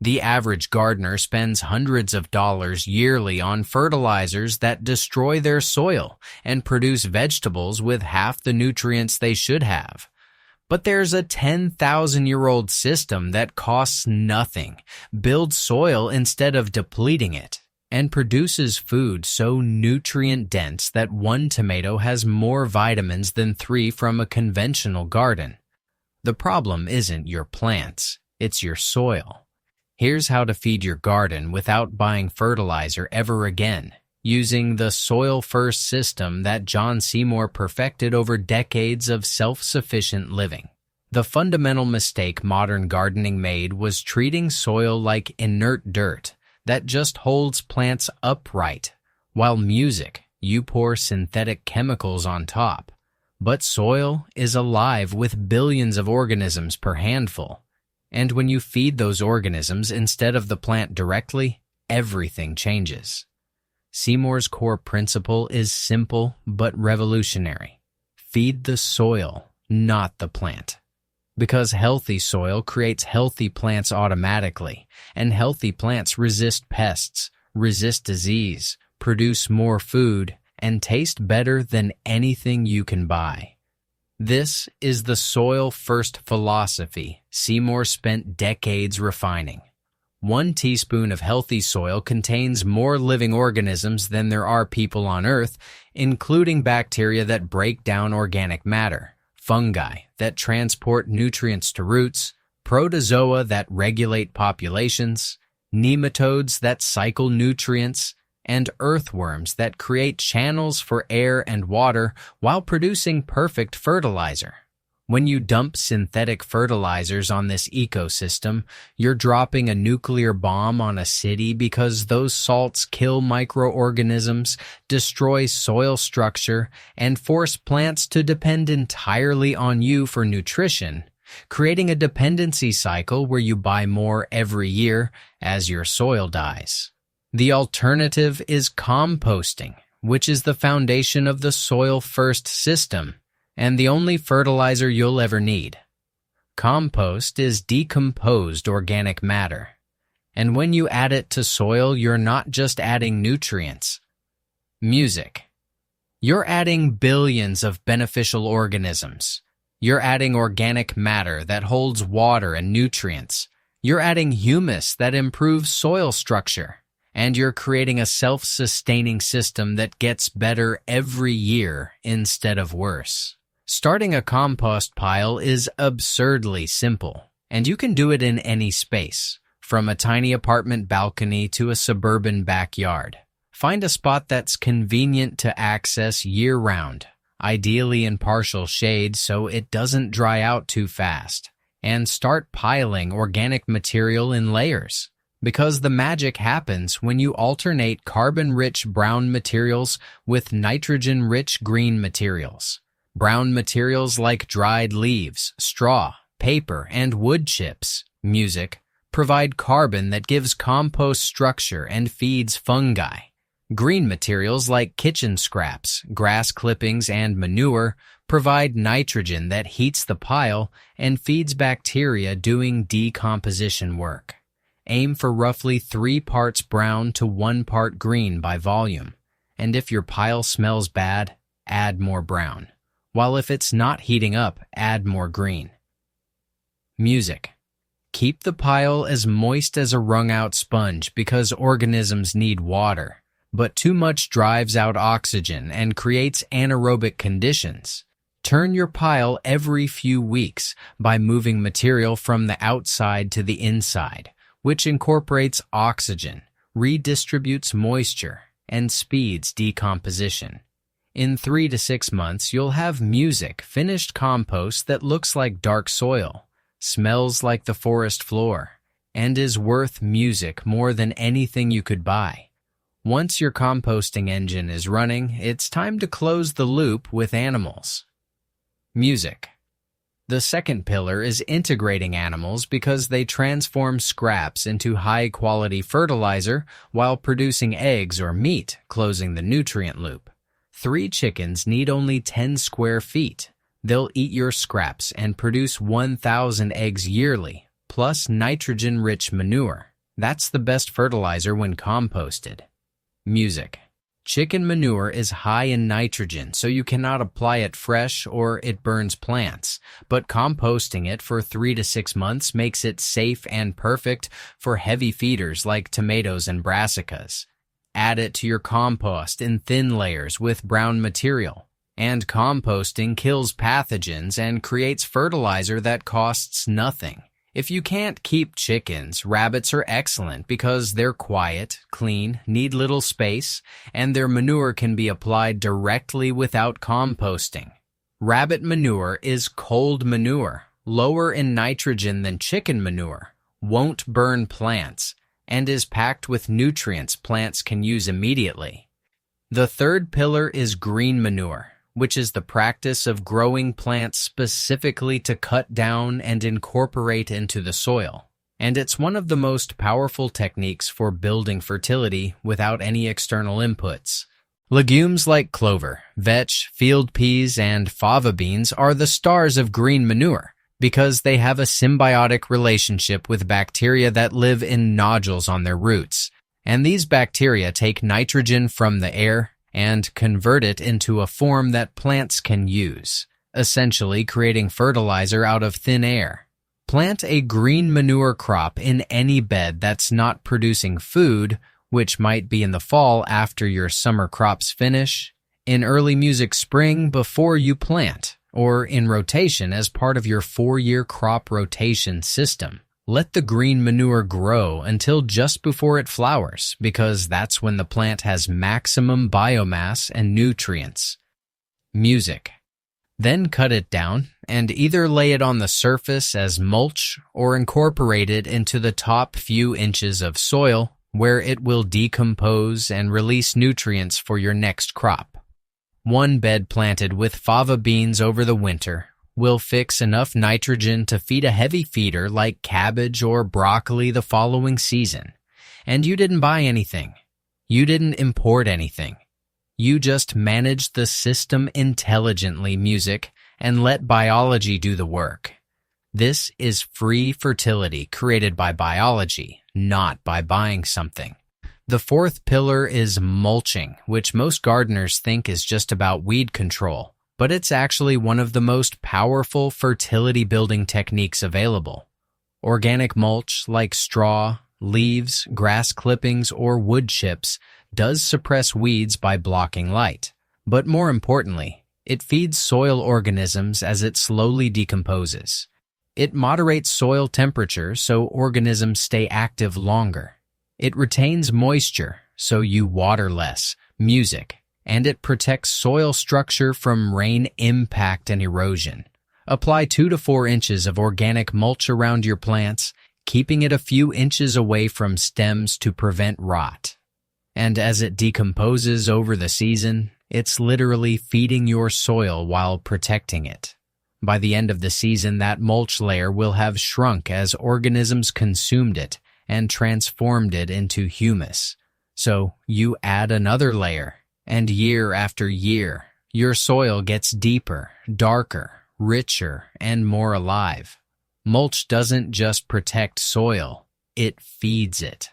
The average gardener spends hundreds of dollars yearly on fertilizers that destroy their soil and produce vegetables with half the nutrients they should have. But there's a 10,000-year-old system that costs nothing, builds soil instead of depleting it, and produces food so nutrient-dense that one tomato has more vitamins than 3 from a conventional garden. The problem isn't your plants, it's your soil. Here's how to feed your garden without buying fertilizer ever again, using the soil-first system that John Seymour perfected over decades of self-sufficient living. The fundamental mistake modern gardening made was treating soil like inert dirt that just holds plants upright, while music, you pour synthetic chemicals on top. But soil is alive with billions of organisms per handful. And when you feed those organisms instead of the plant directly, everything changes. Seymour's core principle is simple but revolutionary. Feed the soil, not the plant. Because healthy soil creates healthy plants automatically, and healthy plants resist pests, resist disease, produce more food, and taste better than anything you can buy. This is the soil-first philosophy Seymour spent decades refining. 1 teaspoon of healthy soil contains more living organisms than there are people on Earth, including bacteria that break down organic matter, fungi that transport nutrients to roots, protozoa that regulate populations, nematodes that cycle nutrients, and earthworms that create channels for air and water while producing perfect fertilizer. When you dump synthetic fertilizers on this ecosystem, you're dropping a nuclear bomb on a city because those salts kill microorganisms, destroy soil structure, and force plants to depend entirely on you for nutrition, creating a dependency cycle where you buy more every year as your soil dies. The alternative is composting, which is the foundation of the soil-first system, and the only fertilizer you'll ever need. Compost is decomposed organic matter, and when you add it to soil, you're not just adding nutrients. Music. You're adding billions of beneficial organisms. You're adding organic matter that holds water and nutrients. You're adding humus that improves soil structure. And you're creating a self-sustaining system that gets better every year instead of worse. Starting a compost pile is absurdly simple, and you can do it in any space, from a tiny apartment balcony to a suburban backyard. Find a spot that's convenient to access year-round, ideally in partial shade so it doesn't dry out too fast, and start piling organic material in layers. Because the magic happens when you alternate carbon-rich brown materials with nitrogen-rich green materials. Brown materials like dried leaves, straw, paper, and wood chips, music, provide carbon that gives compost structure and feeds fungi. Green materials like kitchen scraps, grass clippings, and manure provide nitrogen that heats the pile and feeds bacteria doing decomposition work. Aim for roughly 3 parts brown to 1 part green by volume, and if your pile smells bad, add more brown, while if it's not heating up, add more green. Music. Keep the pile as moist as a wrung-out sponge because organisms need water, but too much drives out oxygen and creates anaerobic conditions. Turn your pile every few weeks by moving material from the outside to the inside, which incorporates oxygen, redistributes moisture, and speeds decomposition. In 3 to 6 months, you'll have music, finished compost that looks like dark soil, smells like the forest floor, and is worth music more than anything you could buy. Once your composting engine is running, it's time to close the loop with animals. Music. The second pillar is integrating animals because they transform scraps into high-quality fertilizer while producing eggs or meat, closing the nutrient loop. 3 chickens need only 10 square feet. They'll eat your scraps and produce 1,000 eggs yearly, plus nitrogen-rich manure. That's the best fertilizer when composted. Music. Chicken manure is high in nitrogen, so you cannot apply it fresh or it burns plants, but composting it for 3 to 6 months makes it safe and perfect for heavy feeders like tomatoes and brassicas. Add it to your compost in thin layers with brown material. And composting kills pathogens and creates fertilizer that costs nothing. If you can't keep chickens, rabbits are excellent because they're quiet, clean, need little space, and their manure can be applied directly without composting. Rabbit manure is cold manure, lower in nitrogen than chicken manure, won't burn plants, and is packed with nutrients plants can use immediately. The third pillar is green manure, which is the practice of growing plants specifically to cut down and incorporate into the soil. And it's one of the most powerful techniques for building fertility without any external inputs. Legumes like clover, vetch, field peas, and fava beans are the stars of green manure because they have a symbiotic relationship with bacteria that live in nodules on their roots. And these bacteria take nitrogen from the air and convert it into a form that plants can use, essentially creating fertilizer out of thin air. Plant a green manure crop in any bed that's not producing food, which might be in the fall after your summer crops finish, in early music spring before you plant, or in rotation as part of your 4-year crop rotation system. Let the green manure grow until just before it flowers, because that's when the plant has maximum biomass and nutrients. Music. Then cut it down and either lay it on the surface as mulch or incorporate it into the top few inches of soil where it will decompose and release nutrients for your next crop. One bed planted with fava beans over the winter will fix enough nitrogen to feed a heavy feeder like cabbage or broccoli the following season. And you didn't buy anything. You didn't import anything. You just managed the system intelligently, music, and let biology do the work. This is free fertility created by biology, not by buying something. The fourth pillar is mulching, which most gardeners think is just about weed control. But it's actually one of the most powerful fertility-building techniques available. Organic mulch like straw, leaves, grass clippings, or wood chips does suppress weeds by blocking light. But more importantly, it feeds soil organisms as it slowly decomposes. It moderates soil temperature so organisms stay active longer. It retains moisture so you water less, music, and it protects soil structure from rain impact and erosion. Apply 2 to 4 inches of organic mulch around your plants, keeping it a few inches away from stems to prevent rot. And as it decomposes over the season, it's literally feeding your soil while protecting it. By the end of the season, that mulch layer will have shrunk as organisms consumed it and transformed it into humus. So you add another layer, and year after year, your soil gets deeper, darker, richer, and more alive. Mulch doesn't just protect soil, it feeds it.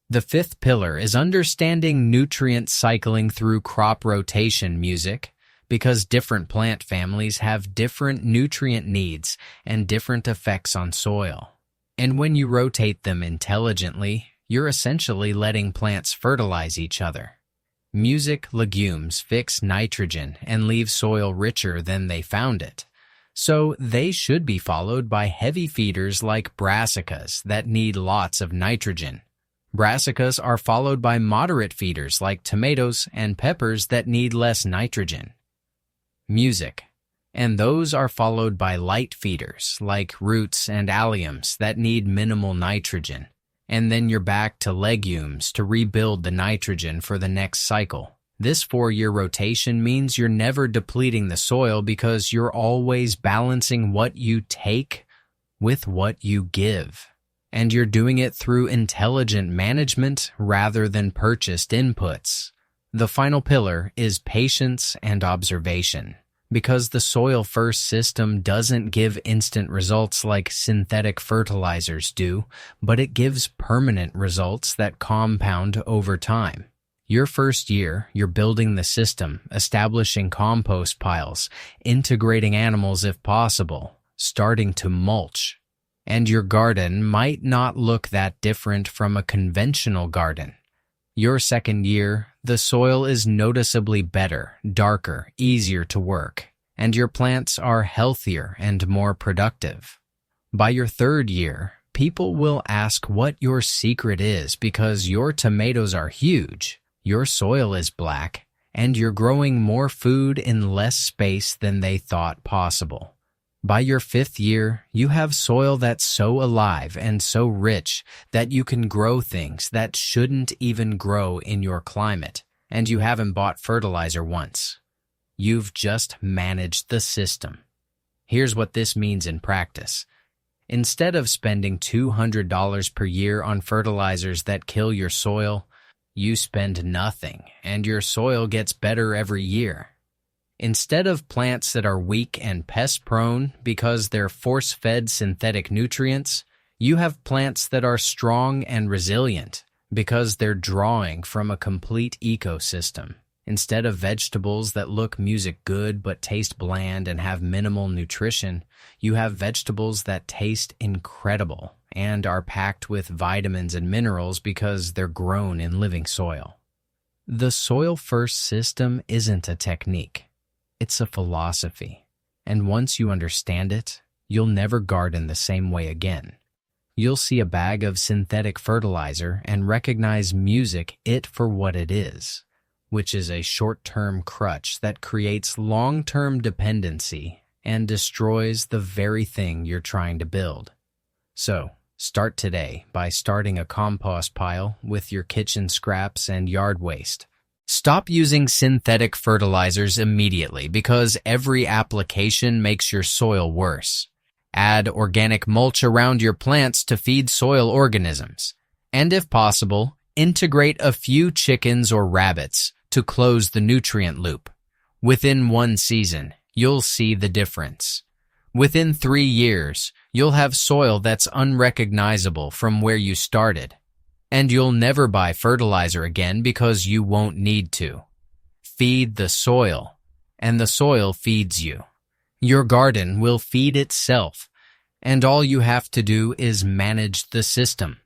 The fifth pillar is understanding nutrient cycling through crop rotation, music, because different plant families have different nutrient needs and different effects on soil. And when you rotate them intelligently, you're essentially letting plants fertilize each other. Music legumes fix nitrogen and leave soil richer than they found it. So they should be followed by heavy feeders like brassicas that need lots of nitrogen. Brassicas are followed by moderate feeders like tomatoes and peppers that need less nitrogen. Music. And those are followed by light feeders like roots and alliums that need minimal nitrogen. And then you're back to legumes to rebuild the nitrogen for the next cycle. This 4-year rotation means you're never depleting the soil because you're always balancing what you take with what you give. And you're doing it through intelligent management rather than purchased inputs. The final pillar is patience and observation. because the soil-first system doesn't give instant results like synthetic fertilizers do, but it gives permanent results that compound over time. Your first year, you're building the system, establishing compost piles, integrating animals if possible, starting to mulch. And your garden might not look that different from a conventional garden. Your second year, the soil is noticeably better, darker, easier to work, and your plants are healthier and more productive. By your third year, people will ask what your secret is because your tomatoes are huge, your soil is black, and you're growing more food in less space than they thought possible. By your fifth year, you have soil that's so alive and so rich that you can grow things that shouldn't even grow in your climate, and you haven't bought fertilizer once. You've just managed the system. Here's what this means in practice. Instead of spending $200 per year on fertilizers that kill your soil, you spend nothing, and your soil gets better every year. Instead of plants that are weak and pest-prone because they're force-fed synthetic nutrients, you have plants that are strong and resilient because they're drawing from a complete ecosystem. Instead of vegetables that look music good but taste bland and have minimal nutrition, you have vegetables that taste incredible and are packed with vitamins and minerals because they're grown in living soil. The soil-first system isn't a technique. It's a philosophy, and once you understand it, you'll never garden the same way again. You'll see a bag of synthetic fertilizer and recognize it for what it is, which is a short-term crutch that creates long-term dependency and destroys the very thing you're trying to build. So, start today by starting a compost pile with your kitchen scraps and yard waste. Stop using synthetic fertilizers immediately because every application makes your soil worse. Add organic mulch around your plants to feed soil organisms. And if possible, integrate a few chickens or rabbits to close the nutrient loop. Within 1 season, you'll see the difference. Within 3 years, you'll have soil that's unrecognizable from where you started. And you'll never buy fertilizer again because you won't need to. Feed the soil, and the soil feeds you. Your garden will feed itself, and all you have to do is manage the system.